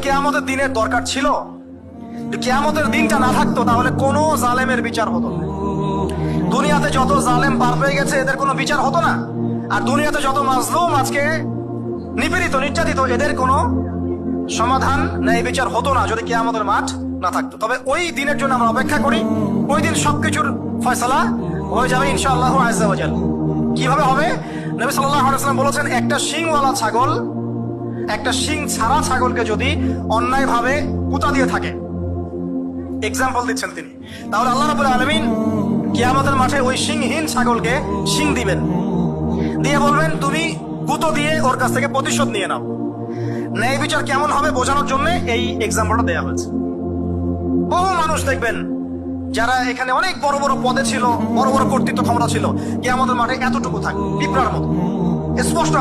কিয়ামতের দিনের দরকার ছিল? কিয়ামতের দিনটা না থাকতো তাহলে কোনো জালেমের বিচার হতো না। দুনিয়াতে যত জালেম পার পেয়ে গেছে এদের কোনো বিচার হতো না। আর দুনিয়াতে যত মাজলুম আজকে নিপীড়িত নির্যাতিত এদের কোনো সমাধান ন্যায় বিচার হতো না যদি কিয়ামতের মাঠ না থাকতো। তবে ওই দিনের জন্য আমরা অপেক্ষা করি। ওই দিন সবকিছুর ফয়সালা হয়ে যাবে ইনশাআল্লাহু আযজা ওয়া জাল। কিভাবে হবে? নবী সাল্লাল্লাহু আলাইহি ওয়াসাল্লাম বলেছেন, একটা শিংওয়ালা ছাগল একটা শিং ছাড়া ছাগলকে যদি অন্যায়ভাবে কুতা দিয়ে থাকে, এক্সাম্পল দিচ্ছেন তিনি, তাহলে আল্লাহ রাব্বুল আলামিন কিয়ামতের মাঠে ওই শিংহীন ছাগলকে শিং দিবেন, দিয়ে বলবেন তুমি গুঁতো দিয়ে ওর কাছ থেকে প্রতিশোধ নিয়ে নাও। ন্যায় বিচার কেমন হবে বোঝানোর জন্য এই এক্সাম্পলটা দেওয়া হয়েছে। বহু মানুষ দেখবেন যারা এখানে অনেক বড় বড় পদে ছিল, বড় বড় কর্তৃত্ব ক্ষমতা ছিল, কিয়ামতের মাঠে এতটুকু থাকে পিঁপড়ার মতো। স্পষ্ট